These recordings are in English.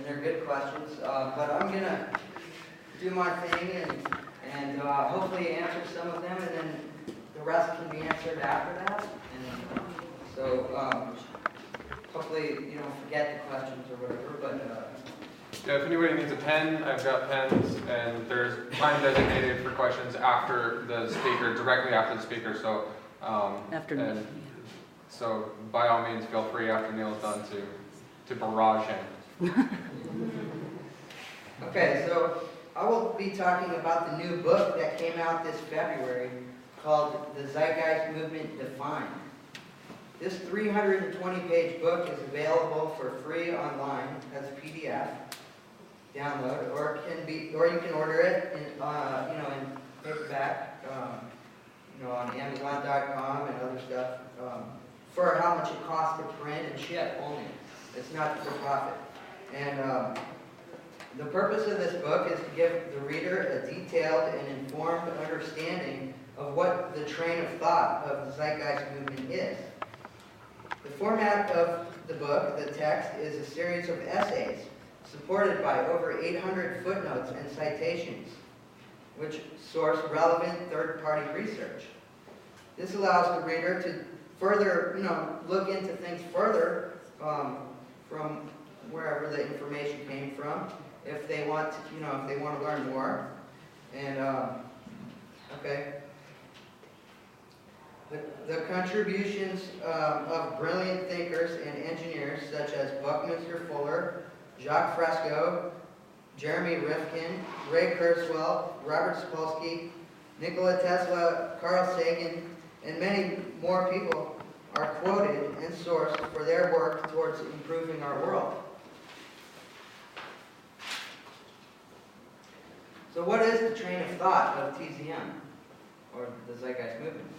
and they're good questions. But I'm going to do my thing and hopefully answer some of them, and then the rest can be answered after that. And so hopefully you don't forget the questions or whatever. But yeah, if anybody needs a pen, I've got pens, and there's time designated for questions after the speaker, directly after the speaker. So so by all means, feel free after Neil's done to barrage him. Okay, so I will be talking about the new book that came out this February called The Zeitgeist Movement Defined. This 320-page book is available for free online as a PDF download, or you can order it in paperback, on Amazon.com and other stuff, for how much it costs to print and ship only. It's not for profit. And the purpose of this book is to give the reader a detailed and informed understanding of what the train of thought of the Zeitgeist movement is. The format of the book, the text, is a series of essays supported by over 800 footnotes and citations, which source relevant third-party research. This allows the reader to further, look into things further from wherever the information came from, if they want to, learn more. And okay, the contributions of brilliant thinkers and engineers such as Buckminster Fuller, Jacques Fresco, Jeremy Rifkin, Ray Kurzweil, Robert Sapolsky, Nikola Tesla, Carl Sagan, and many more people are quoted and sourced for their work towards improving our world. So what is the train of thought of TZM, or the Zeitgeist Movement?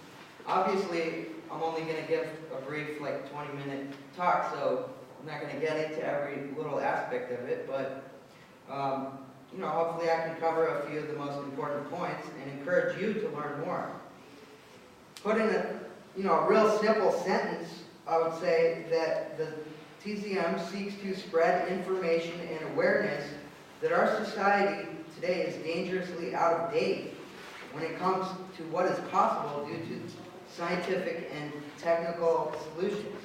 Obviously, I'm only going to give a brief, 20-minute talk, so I'm not going to get into every little aspect of it, but hopefully I can cover a few of the most important points and encourage you to learn more. Put in a real simple sentence, I would say that the TZM seeks to spread information and awareness that our society today is dangerously out of date when it comes to what is possible due to scientific and technical solutions.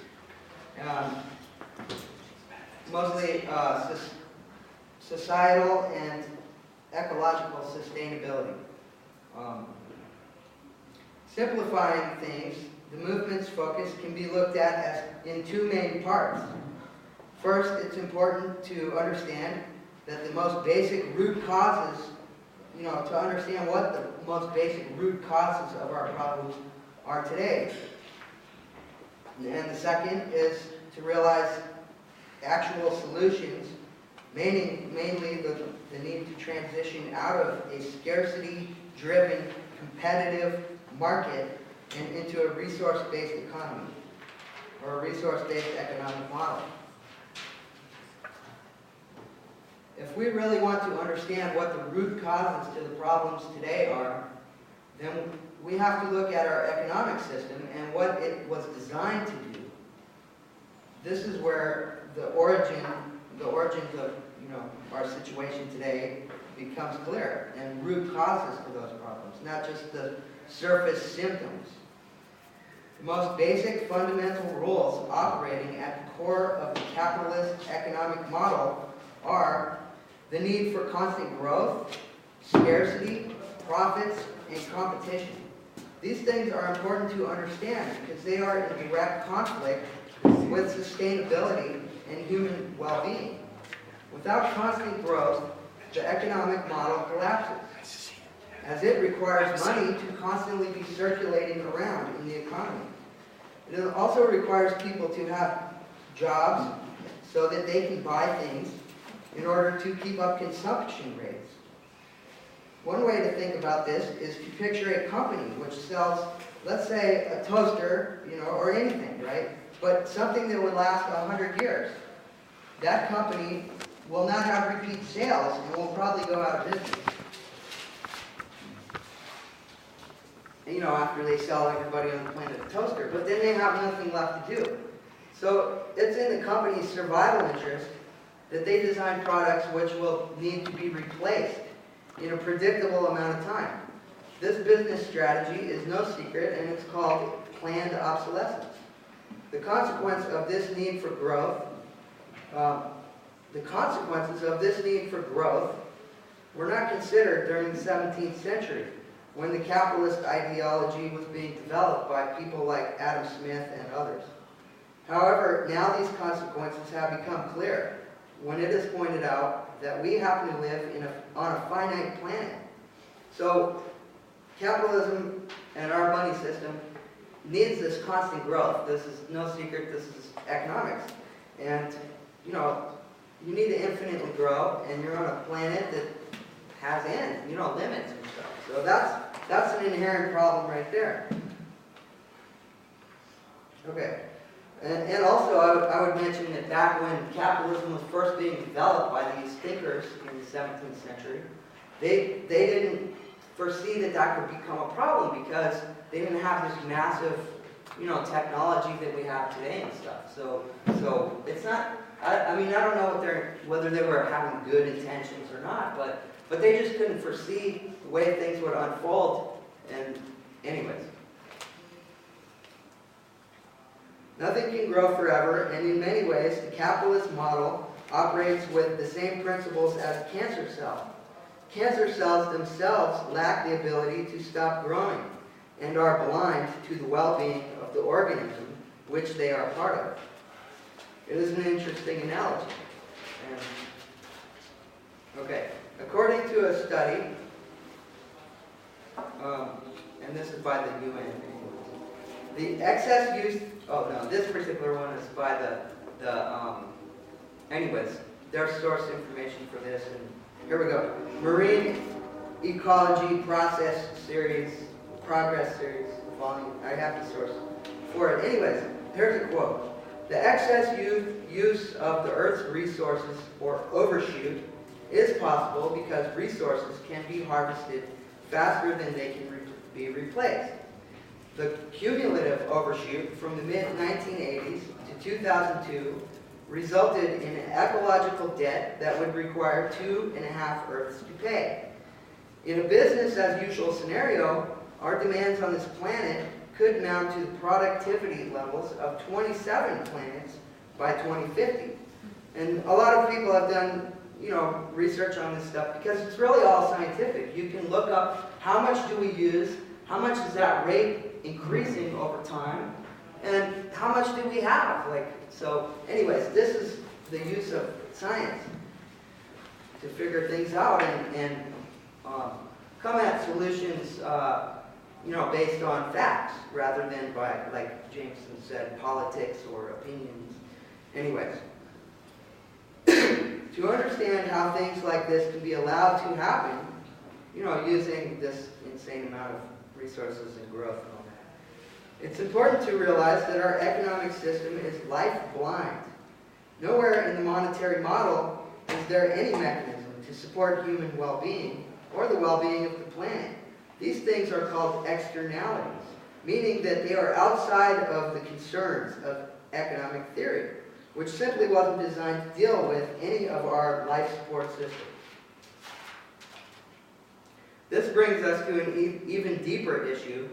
Mostly societal and ecological sustainability. Simplifying things, the movement's focus can be looked at as in two main parts. First, it's important to understand that the most basic root causes, to understand what the most basic root causes of our problems are today. And the second is to realize actual solutions, mainly the need to transition out of a scarcity-driven, competitive market and into a resource-based economy, or a resource-based economic model. If we really want to understand what the root causes to the problems today are, then we have to look at our economic system and what it was designed to do. This is where the origins of our situation today becomes clear, and root causes to those problems, not just the surface symptoms. The most basic fundamental rules operating at the core of the capitalist economic model are the need for constant growth, scarcity, profits, and competition. These things are important to understand because they are in direct conflict with sustainability and human well-being. Without constant growth, the economic model collapses, as it requires money to constantly be circulating around in the economy. It also requires people to have jobs so that they can buy things in order to keep up consumption rates. One way to think about this is to picture a company which sells, let's say, a toaster, or anything, right? But something that would last 100 years. That company will not have repeat sales and will probably go out of business. After they sell everybody on the planet a toaster, but then they have nothing left to do. So it's in the company's survival interest that they design products which will need to be replaced in a predictable amount of time. This business strategy is no secret, and it's called planned obsolescence. The consequence of this need for growth, the consequences of this need for growth were not considered during the 17th century, when the capitalist ideology was being developed by people like Adam Smith and others. However, now these consequences have become clear when it is pointed out that we happen to live on a finite planet. So capitalism and our money system needs this constant growth. This is no secret, this is economics. And, you know, you need to infinitely grow, and you're on a planet that has limits and stuff. So that's an inherent problem right there. Okay. And also, I would mention that back when capitalism was first being developed by these thinkers in the 17th century, they didn't foresee that could become a problem because they didn't have this massive, technology that we have today and stuff. So it's not. I mean, I don't know whether they were having good intentions or not, but they just couldn't foresee the way things would unfold. And anyways. Nothing can grow forever, and in many ways, the capitalist model operates with the same principles as a cancer cell. Cancer cells themselves lack the ability to stop growing and are blind to the well-being of the organism which they are part of. It is an interesting analogy. Okay, according to a study, and this is by the UN, the excess use. Oh no, this particular one is by anyways, their source information for this, and here we go. Marine Ecology Progress Series, I have the source for it. Anyways, here's a quote. The excess use of the Earth's resources, or overshoot, is possible because resources can be harvested faster than they can be replaced. The cumulative overshoot from the mid-1980s to 2002 resulted in an ecological debt that would require 2.5 Earths to pay. In a business-as-usual scenario, our demands on this planet could amount to the productivity levels of 27 planets by 2050. And a lot of people have done, research on this stuff because it's really all scientific. You can look up how much do we use, how much is that rate increasing over time, and how much do we have? So anyways, this is the use of science to figure things out and come at solutions, based on facts rather than by, like Jameson said, politics or opinions. Anyways, to understand how things like this can be allowed to happen, using this insane amount of resources and growth and all that, it's important to realize that our economic system is life blind. Nowhere in the monetary model is there any mechanism to support human well-being or the well-being of the planet. These things are called externalities, meaning that they are outside of the concerns of economic theory, which simply wasn't designed to deal with any of our life support systems. This brings us to an even deeper issue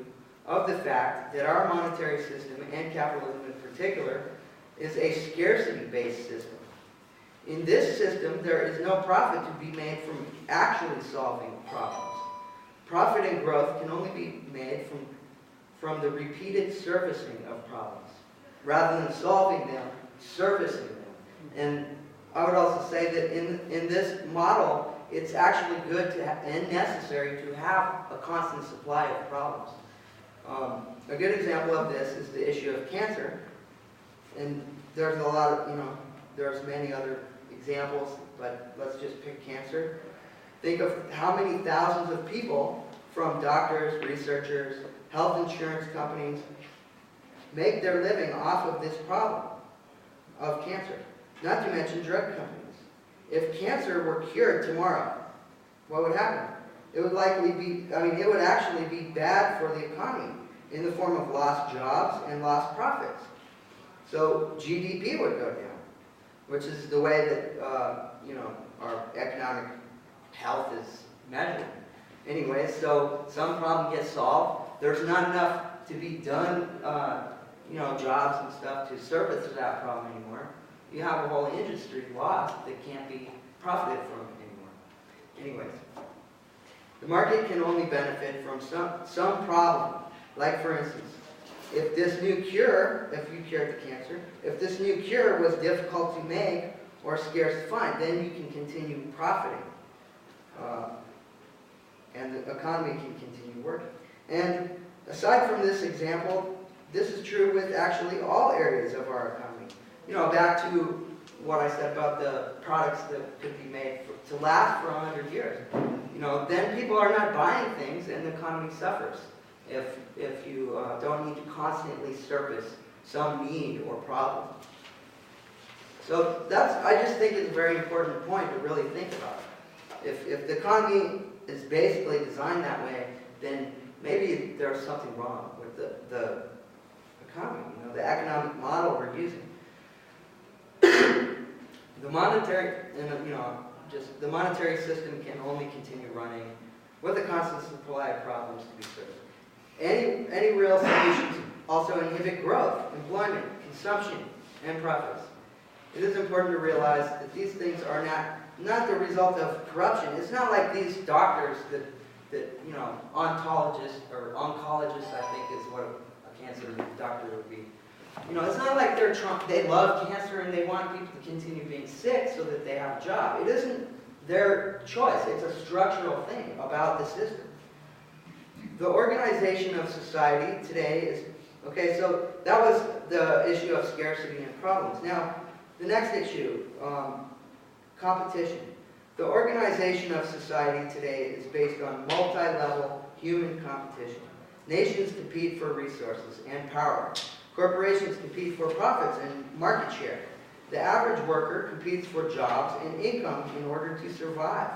of the fact that our monetary system, and capitalism in particular, is a scarcity-based system. In this system, there is no profit to be made from actually solving problems. Profit and growth can only be made from the repeated servicing of problems, rather than solving them, servicing them. And I would also say that in this model, it's actually good and necessary to have a constant supply of problems. A good example of this is the issue of cancer. And there's a lot of, there's many other examples, but let's just pick cancer. Think of how many thousands of people, from doctors, researchers, health insurance companies, make their living off of this problem of cancer. Not to mention drug companies. If cancer were cured tomorrow, what would happen? It would it would actually be bad for the economy in the form of lost jobs and lost profits. So GDP would go down. which is the way that, our economic health is measured. Anyway, so some problem gets solved. There's not enough to be done, jobs and stuff to service that problem anymore. You have a whole industry lost that can't be profited from anymore. Anyways, the market can only benefit from some problem. Like for instance, if this new cure, if you cured the cancer, if this new cure was difficult to make or scarce to find, then you can continue profiting. And the economy can continue working. And aside from this example, this is true with actually all areas of our economy. Back to what I said about the products that could be made to last for 100 years. Then people are not buying things and the economy suffers if you don't need to constantly surface some need or problem. So I just think it's a very important point to really think about. If the economy is basically designed that way, then maybe there's something wrong with the economy, the economic model we're using. The monetary system can only continue running with a constant supply of problems to be served. Any real solutions also inhibit growth, employment, consumption, and profits. It is important to realize that these things are not the result of corruption. It's not like these doctors that ontologists or oncologists, I think is what a cancer doctor would be. It's not like they love cancer and they want people to continue being sick so that they have a job. It isn't their choice. It's a structural thing about the system. The organization of society today is, okay, so that was the issue of scarcity and problems. Now, the next issue, competition. The organization of society today is based on multi-level human competition. Nations compete for resources and power. Corporations compete for profits and market share. The average worker competes for jobs and income in order to survive.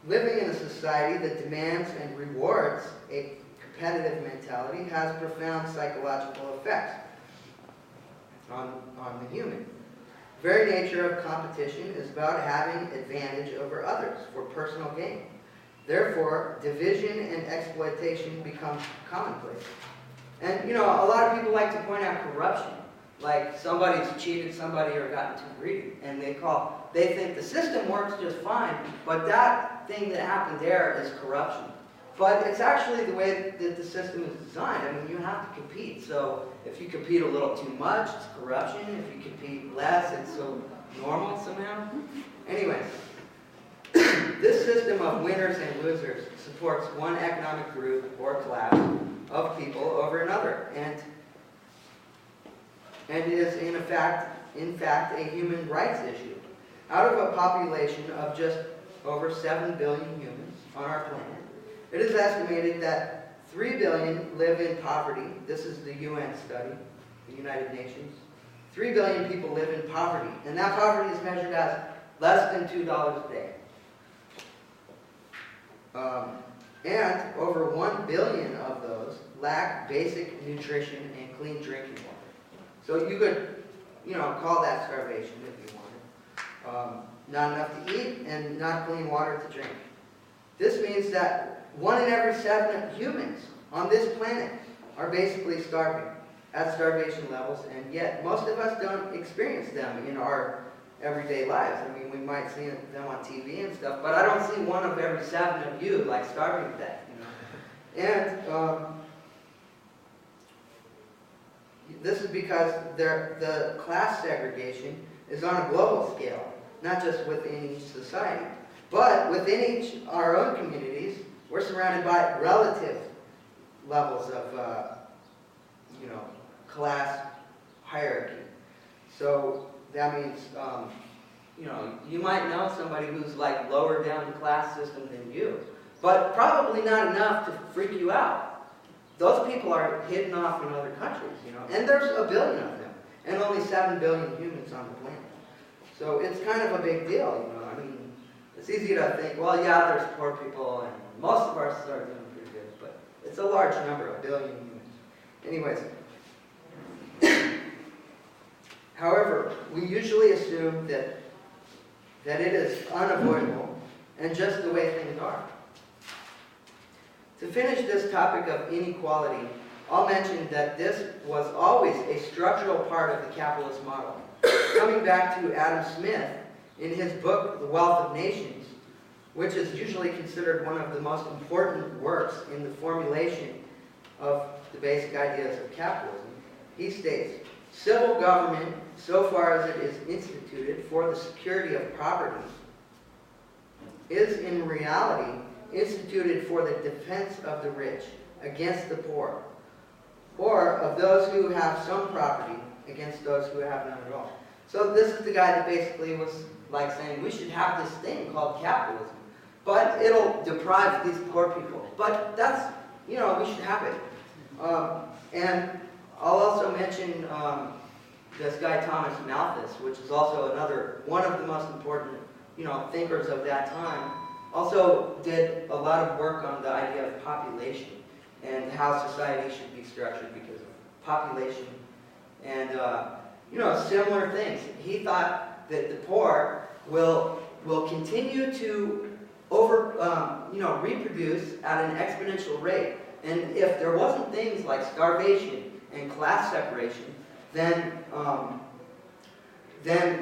Living in a society that demands and rewards a competitive mentality has profound psychological effects on the human. The very nature of competition is about having advantage over others for personal gain. Therefore, division and exploitation become commonplace. And, a lot of people like to point out corruption. Like somebody's cheated somebody or gotten too greedy. And they think the system works just fine, but that thing that happened there is corruption. But it's actually the way that the system is designed. I mean, you have to compete. So if you compete a little too much, it's corruption. If you compete less, it's so normal somehow. Anyways, this system of winners and losers supports one economic group or class of people over another, and is in fact a human rights issue. Out of a population of just over 7 billion humans on our planet, it is estimated that 3 billion live in poverty. This is the UN study, the United Nations. 3 billion people live in poverty, and that poverty is measured as less than $2 a day. And over 1 billion of those lack basic nutrition and clean drinking water. So you could, call that starvation if you wanted. Not enough to eat and not clean water to drink. This means that 1 in every 7 humans on this planet are basically starving at starvation levels, and yet most of us don't experience them in our everyday lives. I mean, we might see them on TV and stuff, but I don't see 1 of every 7 of you like starving to death, And this is because the class segregation is on a global scale, not just within each society. But within our own communities, we're surrounded by relative levels of, class hierarchy. So that means, you might know somebody who's like lower down the class system than you, but probably not enough to freak you out. Those people are hidden off in other countries, and there's 1 billion of them, and only 7 billion humans on the planet. So it's kind of a big deal, I mean, it's easy to think, well, yeah, there's poor people, and most of us are doing pretty good, but it's a large number, 1 billion humans. Anyways, However, we usually assume that it is unavoidable and just the way things are. To finish this topic of inequality, I'll mention that this was always a structural part of the capitalist model. Coming back to Adam Smith, in his book, The Wealth of Nations, which is usually considered one of the most important works in the formulation of the basic ideas of capitalism, he states, "Civil government, so far as it is instituted for the security of property, is in reality instituted for the defense of the rich against the poor, or of those who have some property against those who have none at all." So this is the guy that basically was like saying, we should have this thing called capitalism, but it'll deprive these poor people. But that's, we should have it. And I'll also mention this guy Thomas Malthus, which is also one of the most important, thinkers of that time. Also did a lot of work on the idea of population and how society should be structured because of population and similar things. He thought that the poor will continue to reproduce at an exponential rate, and if there wasn't things like starvation and class separation, then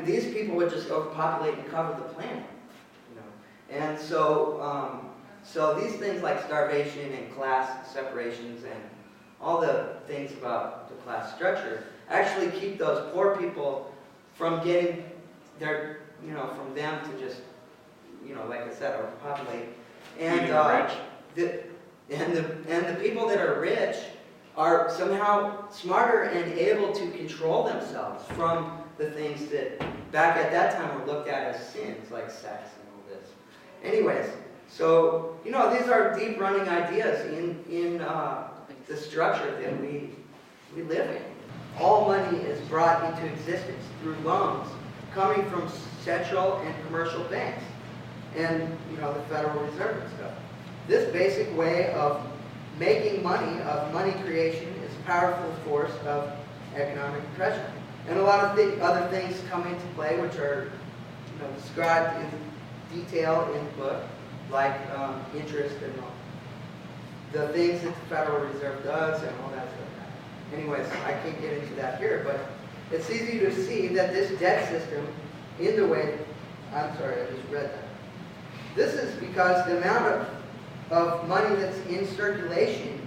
these people would just overpopulate and cover the planet. And so these things like starvation and class separations and all the things about the class structure actually keep those poor people from getting their, from them to just, like I said, overpopulate. And the people that are rich are somehow smarter and able to control themselves from the things that back at that time were looked at as sins, like sex and all this. Anyways, so, these are deep running ideas in the structure that we live in. All money is brought into existence through loans coming from central and commercial banks and, the Federal Reserve and stuff. This basic way of making money, of money creation, is a powerful force of economic pressure. And a lot of other things come into play, which are described in detail in the book, like interest and all the things that the Federal Reserve does and all that stuff. Anyways, I can't get into that here, but it's easy to see that this debt system, in the way, I'm sorry, I just read that. This is because the amount of money that's in circulation,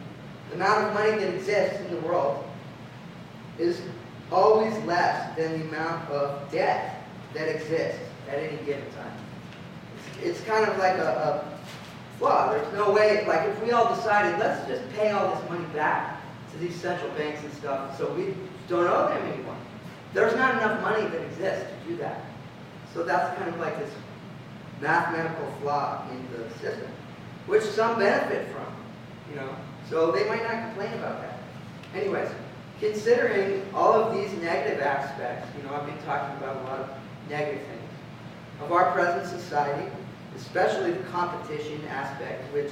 the amount of money that exists in the world, is always less than the amount of debt that exists at any given time. It's kind of like a flaw. There's no way, like if we all decided, let's just pay all this money back to these central banks and stuff, so we don't owe them anymore. There's not enough money that exists to do that. So that's kind of like this mathematical flaw in the system, which some benefit from, so they might not complain about that. Anyways, considering all of these negative aspects, I've been talking about a lot of negative things of our present society, especially the competition aspect, which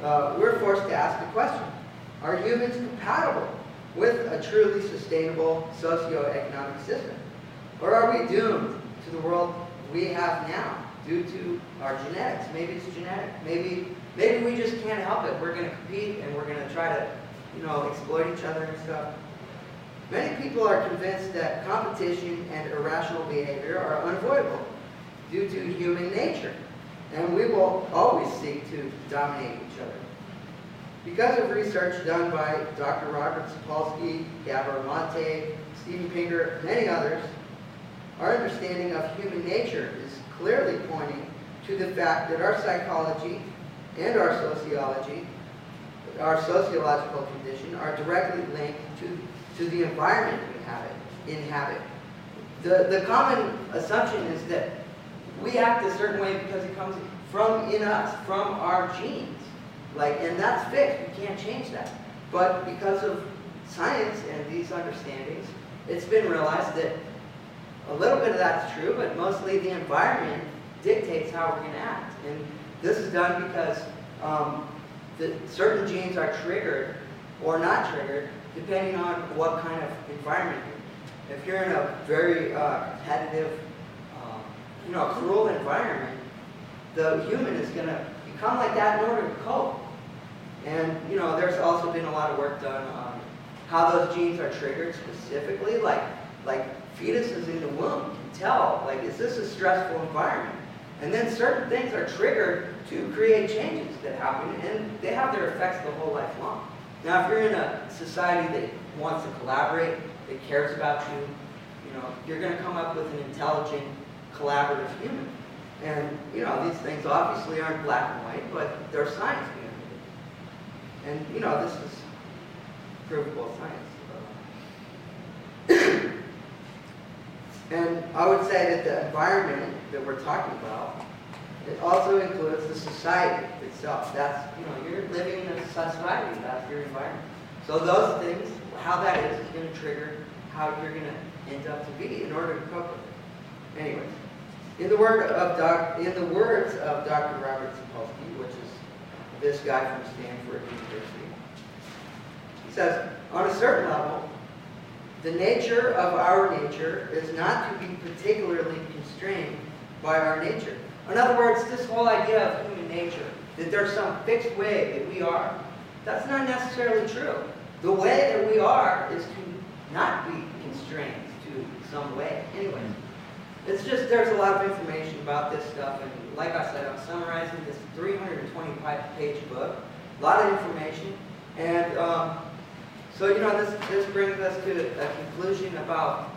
we're forced to ask the question, are humans compatible with a truly sustainable socio-economic system? Or are we doomed to the world we have now due to our genetics? Maybe it's genetic. Maybe we just can't help it. We're going to compete and we're going to try to, exploit each other and stuff. Many people are convinced that competition and irrational behavior are unavoidable due to human nature, and we will always seek to dominate each other. Because of research done by Dr. Robert Sapolsky, Gabor Mate, Steven Pinker, many others, our understanding of human nature is clearly pointing to the fact that our psychology and our sociology, our sociological condition, are directly linked to the environment we inhabit. The common assumption is that we act a certain way because it comes from in us, from our genes. And that's fixed, we can't change that. But because of science and these understandings, it's been realized that a little bit of that's true, but mostly the environment dictates how we're going to act. And this is done because certain genes are triggered or not triggered depending on what kind of environment if you're in a very competitive, cruel environment, the human is going to become like that in order to cope. And, there's also been a lot of work done on how those genes are triggered specifically, like fetuses in the womb can tell, like, is this a stressful environment? And then certain things are triggered to create changes that happen, and they have their effects the whole life long. Now, if you're in a society that wants to collaborate, that cares about you, you're going to come up with an intelligent, collaborative human. And, these things obviously aren't black and white, but they're science behind it. And, this is provable science. And I would say that the environment that we're talking about, it also includes the society itself. That's, you're living in a society, that's your environment. So those things, how that is going to trigger how you're going to end up to be in order to cope with it. Anyways, in the words of Dr. Robert Sapolsky, which is this guy from Stanford University, he says, on a certain level, the nature of our nature is not to be particularly constrained by our nature. In other words, this whole idea of human nature, that there's some fixed way that we are, that's not necessarily true. The way that we are is to not be constrained to some way. Anyway, it's just there's a lot of information about this stuff, and like I said, I'm summarizing this 325-page book, a lot of information, and so this brings us to a conclusion about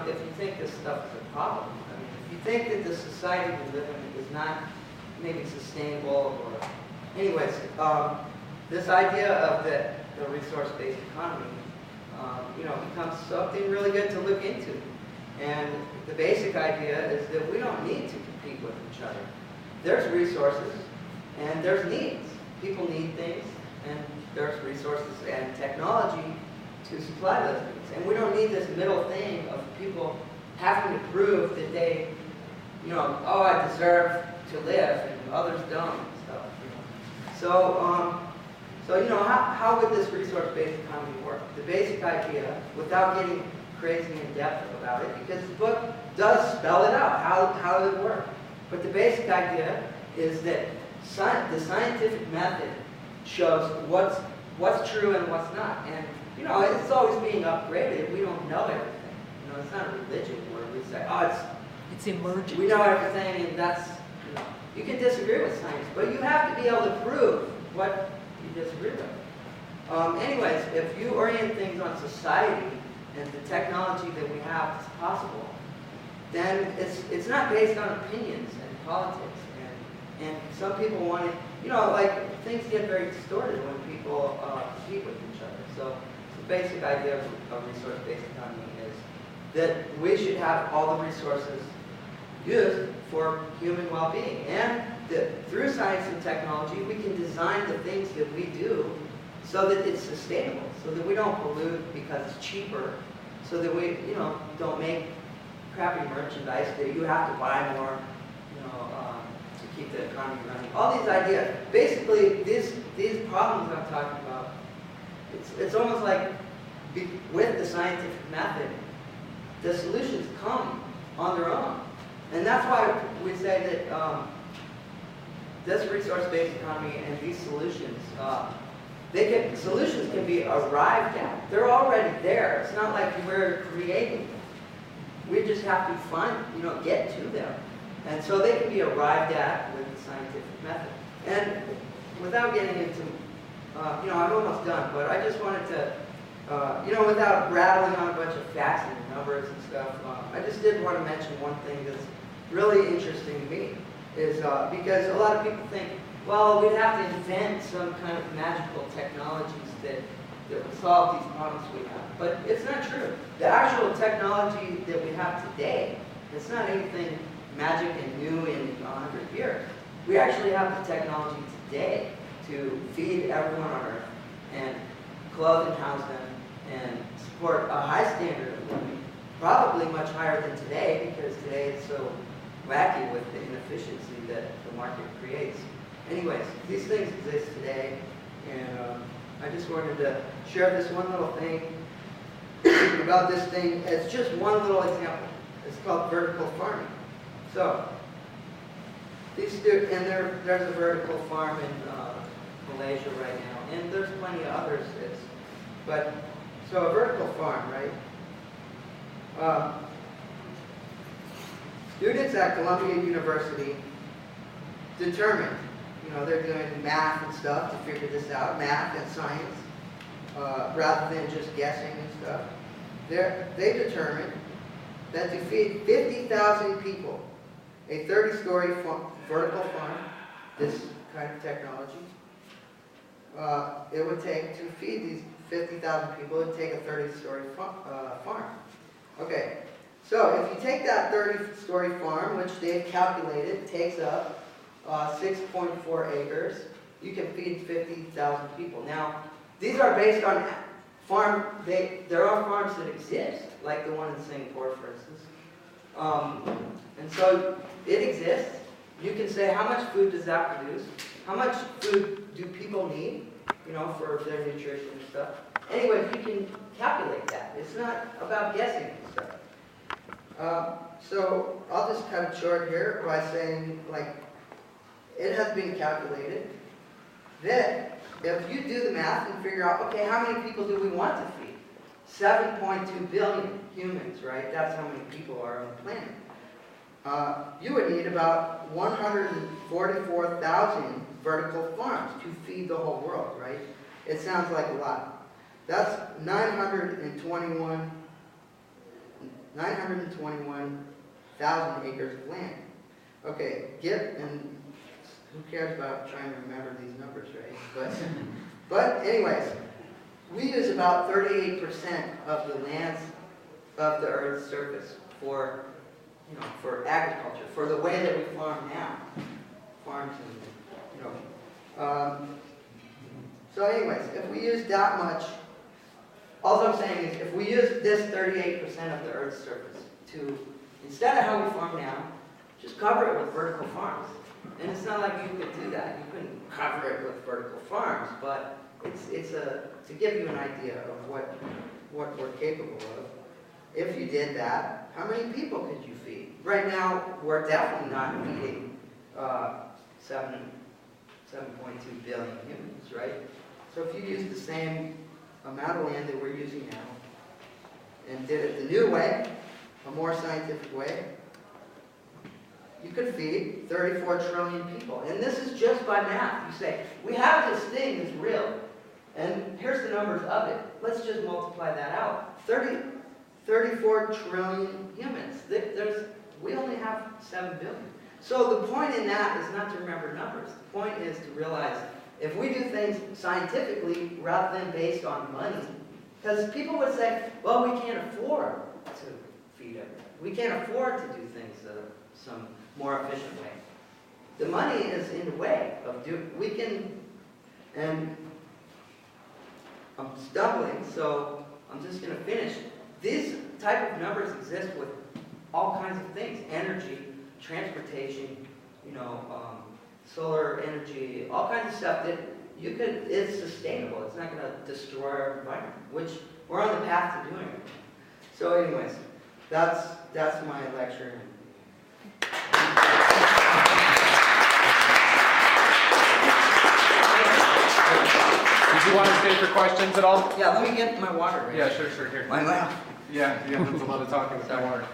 if you think this stuff is a problem. I mean, if you think that the society we live in is not maybe sustainable, or anyways, this idea of the resource-based economy, becomes something really good to look into. And the basic idea is that we don't need to compete with each other. There's resources and there's needs. People need things, and there's resources and technology to supply those needs. And we don't need this middle thing of people having to prove that they, I deserve to live and others don't and stuff. So, how would this resource-based economy work? The basic idea, without getting crazy in depth about it, because the book does spell it out, how it would work. But the basic idea is that the scientific method shows what's true and what's not. And, it's always being upgraded. We don't know everything. It's not a religion where we say, it's emerging. We know everything, and that's, you can disagree with science, but you have to be able to prove what you disagree with. Anyways, if you orient things on society and the technology that we have is possible, then it's not based on opinions and politics. And some people want to, things get very distorted when people compete with each other. So the basic idea of resource-based economy is that we should have all the resources used for human well-being. And that through science and technology, we can design the things that we do so that it's sustainable, so that we don't pollute because it's cheaper, so that we, don't make crappy merchandise that you have to buy more, to keep the economy running. All these ideas, basically, these problems I'm talking about, it's almost like with the scientific method, the solutions come on their own. And that's why we say that this resource-based economy and these solutions, solutions can be arrived at. They're already there. It's not like we're creating them. We just have to find, get to them. And so they can be arrived at with the scientific method. And without getting into, I'm almost done, but I just wanted to, without rattling on a bunch of facts and numbers and stuff, I just did want to mention one thing that's really interesting to me, is because a lot of people think, well, we'd have to invent some kind of magical technologies that would solve these problems we have. But it's not true. The actual technology that we have today, it's not anything magic and new in 100 years. We actually have the technology today to feed everyone on Earth and clothe and house them and support a high standard of living, probably much higher than today, because today it's so wacky with the inefficiency that the market creates. Anyways, these things exist today, and I just wanted to share this one little thing about this thing. It's just one little example. It's called vertical farming. So, there's a vertical farm in Malaysia right now, and there's plenty of others. So a vertical farm, right? Students at Columbia University determined, they're doing math and stuff to figure this out, math and science, rather than just guessing and stuff. They determined that to feed 50,000 people, a 30-story vertical farm, this kind of technology, it would take, to feed these 50,000 people, it would take a 30-story farm. Okay, so if you take that 30-story farm, which they've calculated takes up 6.4 acres, you can feed 50,000 people. Now, these are based on there are farms that exist, like the one in Singapore, for instance. And so it exists. You can say, how much food does that produce? How much food do people need, for their nutrition and stuff? Anyway, you can calculate that. It's not about guessing and stuff. So I'll just cut it short here by saying, it has been calculated that if you do the math and figure out, okay, how many people do we want to feed? 7.2 billion humans, right? That's how many people are on the planet. You would need about 144,000 vertical farms to feed the whole world, right? It sounds like a lot. That's 921,000 acres of land. Okay, and who cares about trying to remember these numbers, right? But anyways, we use about 38% of the lands of the Earth's surface for agriculture, for the way that we farm now. Farms and, So anyways, if we use that much, all I'm saying is if we use this 38% of the Earth's surface to, instead of how we farm now, just cover it with vertical farms. And it's not like you could do that. You couldn't cover it with vertical farms, but it's to give you an idea of what we're capable of. If you did that, how many people could you feed? Right now, we're definitely not feeding 7.2 billion humans, right? So if you use the same amount of land that we're using now and did it the new way, a more scientific way, you could feed 34 trillion people. And this is just by math. You say, we have this thing that's real, and here's the numbers of it. Let's just multiply that out. 34 trillion humans. We only have 7 billion. So the point in that is not to remember numbers. The point is to realize if we do things scientifically rather than based on money, because people would say, well, we can't afford to feed everyone. We can't afford to do things some more efficient way. The money is in the way of and I'm stumbling, so I'm just going to finish. These type of numbers exist with all kinds of things: energy, transportation, solar energy, all kinds of stuff that it's sustainable. It's not going to destroy our environment, which we're on the path to doing. So anyways, that's my lecture. Did you want to stay for questions at all? Yeah, let me get my water ready. Yeah, sure, here. My mouth. Yeah, that's a lot of talking with that water.